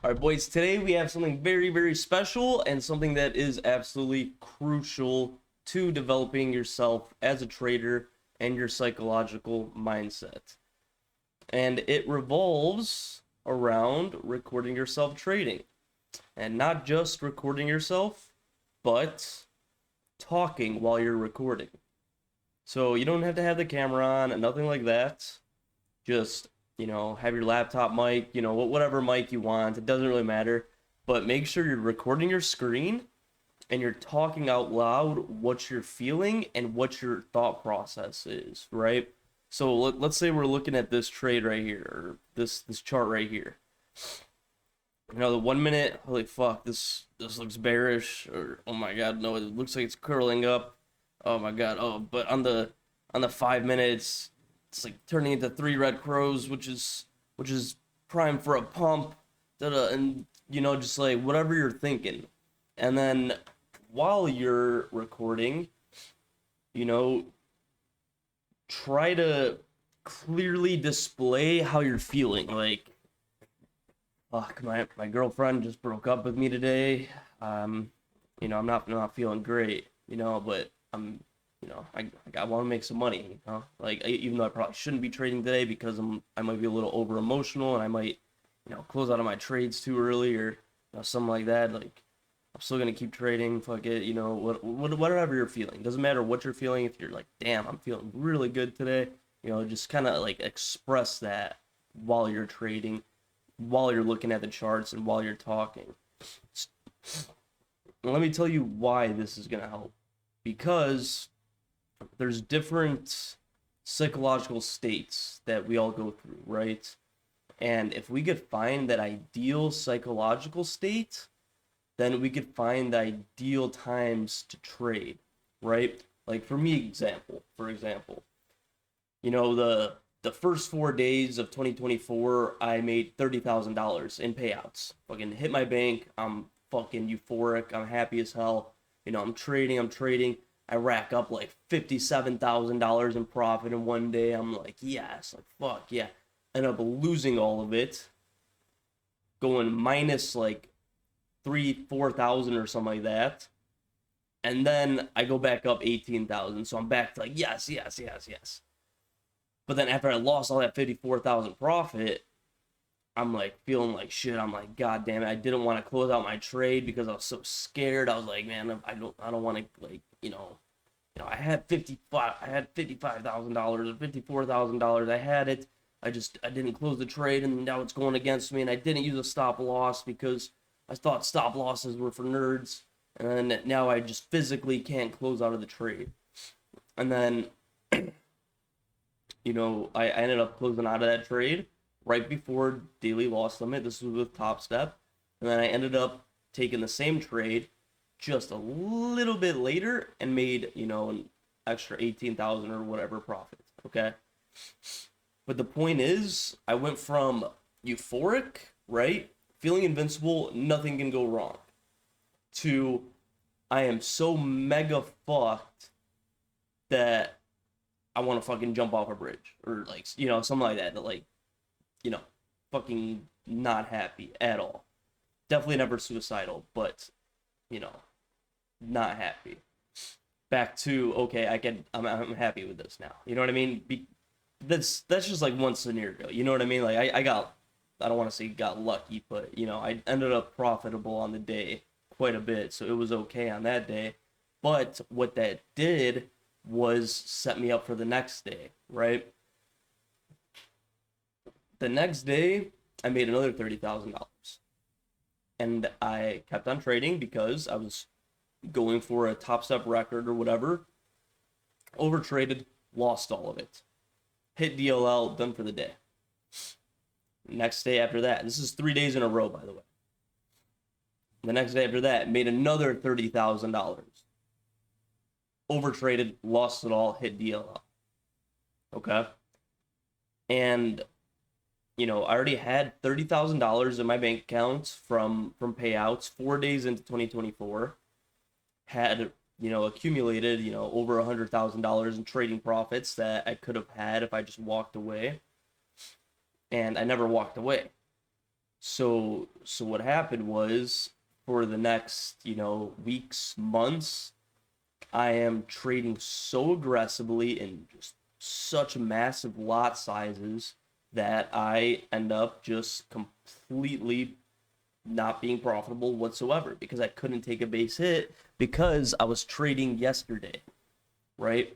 All right, boys, today we have something very, very special and something that is absolutely crucial to developing yourself as a trader and your psychological mindset. And it revolves around recording yourself trading. And not just recording yourself, but talking while you're recording. So you don't have to have the camera on and nothing like that. Just, have your laptop mic, whatever mic you want. It doesn't really matter. But make sure you're recording your screen and you're talking out loud what you're feeling and what your thought process is, right? So let's say we're looking at this trade right here, or this chart right here. The 1 minute, holy fuck, this looks bearish, or oh my god, no, it looks like it's curling up. Oh my god, oh, but on the 5 minutes, it's like turning into three red crows, which is prime for a pump, and just like whatever you're thinking. And then while you're recording, you know, try to clearly display how you're feeling. Like, fuck, my girlfriend just broke up with me today. I'm not feeling great, but I want to make some money, like even though I probably shouldn't be trading today because I might be a little over emotional and I might, close out of my trades too early or something like that. Like I'm still gonna keep trading. Fuck it, whatever you're feeling. Doesn't matter what you're feeling. If you're like, damn, I'm feeling really good today, just kind of like express that while you're trading, while you're looking at the charts, and while you're talking. Let me tell you why this is gonna help. Because there's different psychological states that we all go through, right? And if we could find that ideal psychological state, then we could find the ideal times to trade, right? Like for example, the first 4 days of 2024, I made $30,000 in payouts. Fucking hit my bank. I'm fucking euphoric. I'm happy as hell. I'm trading. I rack up like $57,000 in profit in one day. I'm like, yes, like fuck yeah. End up losing all of it, going minus like 4,000 or something like that. And then I go back up 18,000. So I'm back to like, yes, yes, yes, yes. But then after I lost all that 54,000 profit, I'm like feeling like shit. I'm like, God damn it! I didn't want to close out my trade because I was so scared. I was like, man, I don't want to like, I had $55,000 or $54,000. I had it. I didn't close the trade, and now it's going against me. And I didn't use a stop loss because I thought stop losses were for nerds. And then now I just physically can't close out of the trade. And then, I ended up closing out of that trade right before daily loss limit. This was with Top Step. And then I ended up taking the same trade just a little bit later and made, an extra 18,000 or whatever profit. Okay. But the point is, I went from euphoric, right? Feeling invincible, nothing can go wrong, to I am so mega fucked that I want to fucking jump off a bridge or like, something like that. That like, you know, fucking not happy at all. Definitely never suicidal, but you know, not happy. Back to okay, I'm happy with this now. You know what I mean? That's just like one scenario. You know what I mean? Like I don't want to say got lucky, but I ended up profitable on the day quite a bit, so it was okay on that day. But what that did was set me up for the next day, right? The next day, I made another $30,000, and I kept on trading because I was going for a top step record or whatever. Overtraded, lost all of it. Hit DLL, done for the day. Next day after that, this is 3 days in a row, by the way. The next day after that, made another $30,000. Overtraded, lost it all, hit DLL. Okay? And, I already had $30,000 in my bank accounts from payouts 4 days into 2024. Had, accumulated, over $100,000 in trading profits that I could have had if I just walked away. And I never walked away. So what happened was, for the next, weeks, months, I am trading so aggressively in just such massive lot sizes that I end up just completely not being profitable whatsoever because I couldn't take a base hit because I was trading yesterday, right?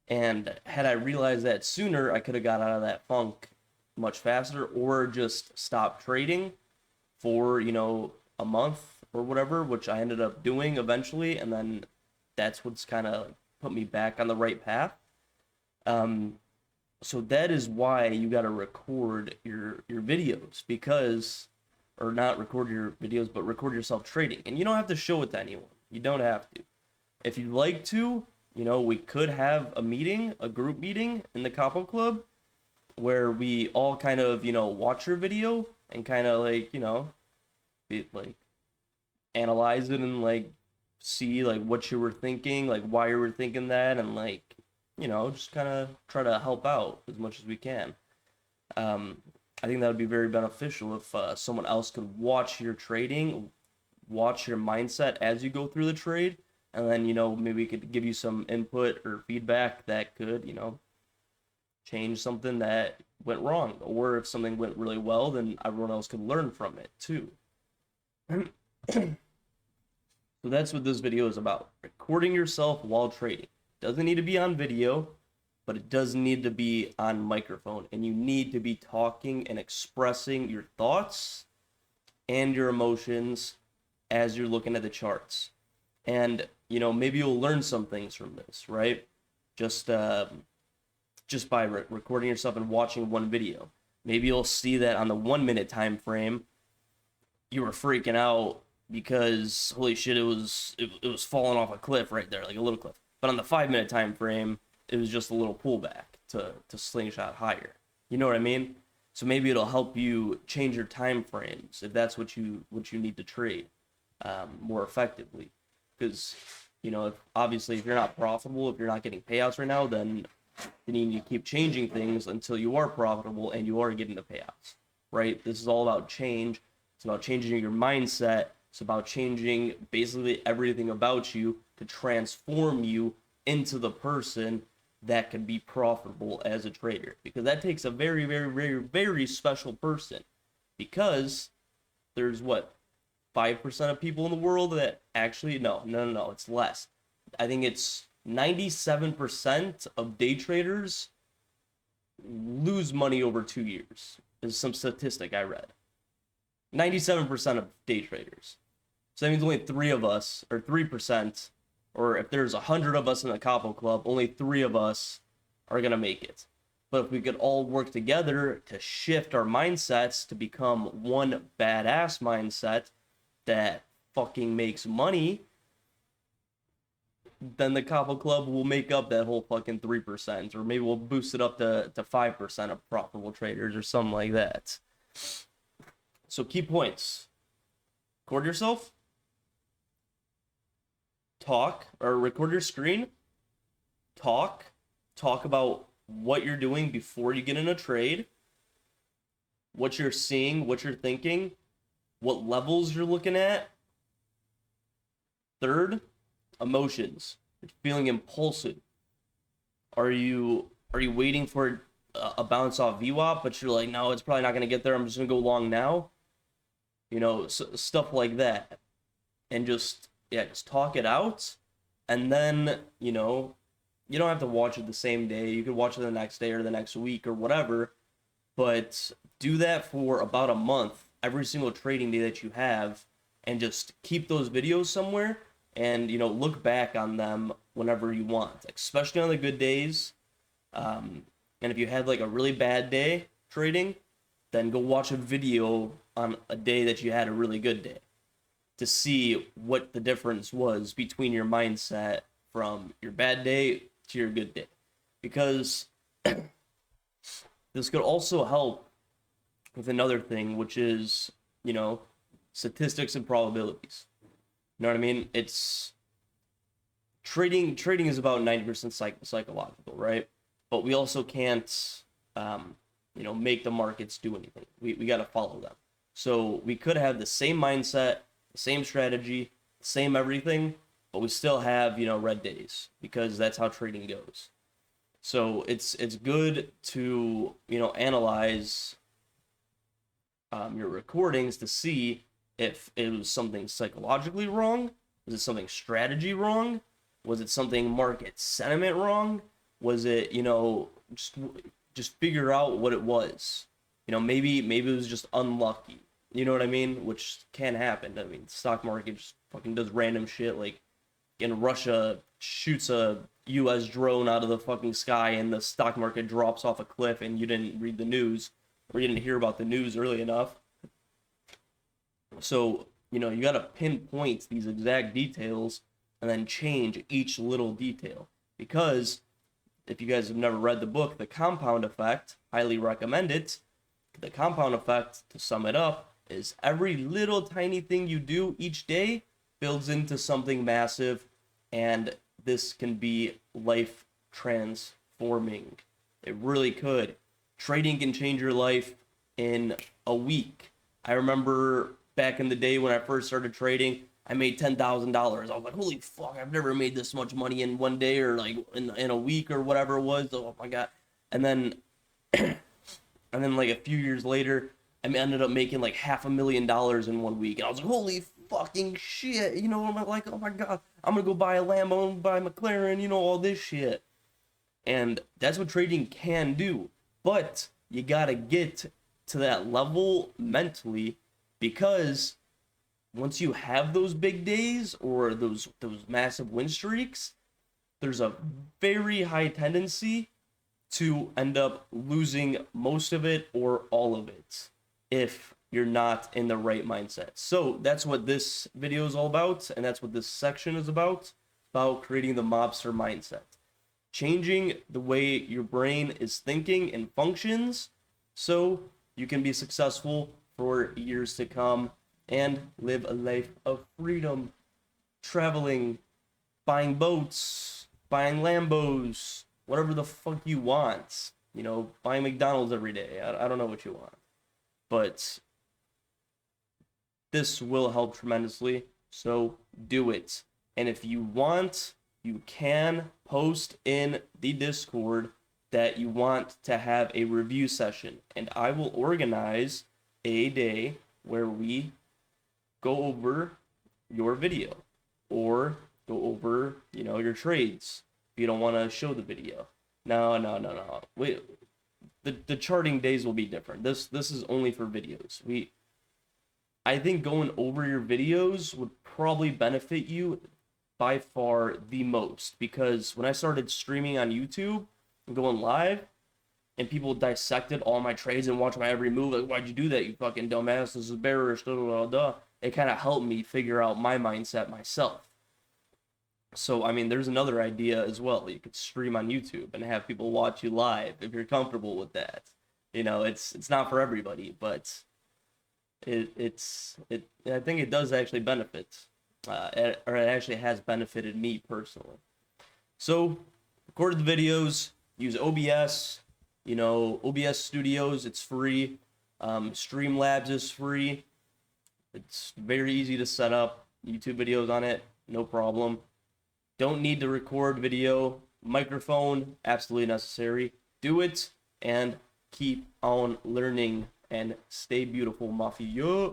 And had I realized that sooner, I could have got out of that funk much faster, or just stopped trading for, a month or whatever, which I ended up doing eventually. And then that's what's kind of put me back on the right path. Um, so that is why you got to record your videos, because, or not record your videos, but record yourself trading. And you don't have to show it to anyone. You don't have to. If you'd like to, we could have a meeting, a group meeting in the Capo Club, where we all kind of, watch your video and kind of like, be, like, analyze it and like see like what you were thinking, like why you were thinking that, and like, just kind of try to help out as much as we can. Um, I think that would be very beneficial if someone else could watch your trading, watch your mindset as you go through the trade, and then, maybe we could give you some input or feedback that could, change something that went wrong. Or if something went really well, then everyone else could learn from it too. So that's what this video is about. Recording yourself while trading. Doesn't need to be on video, but it does need to be on microphone. And you need to be talking and expressing your thoughts and your emotions as you're looking at the charts. And, maybe you'll learn some things from this, right? Just by recording yourself and watching one video. Maybe you'll see that on the 1 minute time frame, you were freaking out because holy shit, it was falling off a cliff right there, like a little cliff. But on the 5 minute time frame, it was just a little pullback to slingshot higher. You know what I mean? So maybe it'll help you change your time frames if that's what you need to trade more effectively. Because obviously if you're not profitable, if you're not getting payouts right now, then you need to keep changing things until you are profitable and you are getting the payouts. Right? This is all about change. It's about changing your mindset. It's about changing basically everything about you to transform you into the person that can be profitable as a trader. Because that takes a very, very, very, very special person. Because there's 5% of people in the world that actually, no, it's less. I think it's 97% of day traders lose money over 2 years. Is some statistic I read. 97% of day traders. So that means only 3 of us, or 3%, or if there's 100 of us in the Capo Club, only 3 of us are going to make it. But if we could all work together to shift our mindsets to become one badass mindset that fucking makes money, then the Capo Club will make up that whole fucking 3%, or maybe we'll boost it up to 5% of profitable traders or something like that. So key points. Record yourself. Talk, or record your screen. Talk about what you're doing before you get in a trade, what you're seeing, what you're thinking, what levels you're looking at. Third, emotions. You're feeling impulsive. Are you waiting for a bounce off VWAP, but you're like, no, it's probably not going to get there, I'm just going to go long now? Stuff like that. And just talk it out. And then, you don't have to watch it the same day. You could watch it the next day or the next week or whatever. But do that for about a month, every single trading day that you have, and just keep those videos somewhere and, look back on them whenever you want, especially on the good days. And if you had like a really bad day trading, then go watch a video on a day that you had a really good day to see what the difference was between your mindset from your bad day to your good day. Because this could also help with another thing, which is, statistics and probabilities. You know what I mean? It's trading is about 90% psychological, right? But we also can't, make the markets do anything. We got to follow them. So we could have the same mindset, the same strategy, same everything, but we still have, red days, because that's how trading goes. So it's good to, analyze your recordings to see if it was something psychologically wrong. Was it something strategy wrong? Was it something market sentiment wrong? Was it, just figure out what it was. Maybe it was just unlucky. You know what I mean? Which can happen. I mean, the stock market just fucking does random shit. Like, in Russia shoots a U.S. drone out of the fucking sky and the stock market drops off a cliff and you didn't read the news or you didn't hear about the news early enough. So, you got to pinpoint these exact details and then change each little detail. Because if you guys have never read the book, The Compound Effect, highly recommend it. The compound effect, to sum it up, is every little tiny thing you do each day builds into something massive, and this can be life transforming. It really could. Trading can change your life in a week. I remember back in the day when I first started trading, I made $10,000. I was like, holy fuck, I've never made this much money in one day or like in a week or whatever it was. Oh my God. And then like a few years later, I ended up making like $500,000 in 1 week. And I was like, holy fucking shit. I'm like, oh my God, I'm going to go buy a Lambo, buy a McLaren, all this shit. And that's what trading can do. But you got to get to that level mentally, because once you have those big days or those massive win streaks, there's a very high tendency to end up losing most of it or all of it if you're not in the right mindset. So that's what this video is all about, and that's what this section is about creating the mobster mindset. Changing the way your brain is thinking and functions so you can be successful for years to come and live a life of freedom, traveling, buying boats, buying Lambos, whatever the fuck you want. Buying McDonald's every day. I don't know what you want. But this will help tremendously, so do it. And if you want, you can post in the Discord that you want to have a review session, and I will organize a day where we go over your video or go over, your trades if you don't want to show the video. No. Wait, the charting days will be different. This is only for videos. I think going over your videos would probably benefit you by far the most, because when I started streaming on YouTube and going live, and people dissected all my trades and watched my every move, like, why'd you do that, you fucking dumbass, this is bearish, it kind of helped me figure out my mindset myself. So, I mean, there's another idea as well. You could stream on YouTube and have people watch you live if you're comfortable with that. It's not for everybody, but I think it does actually benefit, or it actually has benefited me personally. So, record the videos, use OBS, OBS Studios, it's free. Streamlabs is free. It's very easy to set up YouTube videos on it, no problem. Don't need to record video. Microphone, absolutely necessary. Do it and keep on learning and stay beautiful, mafia.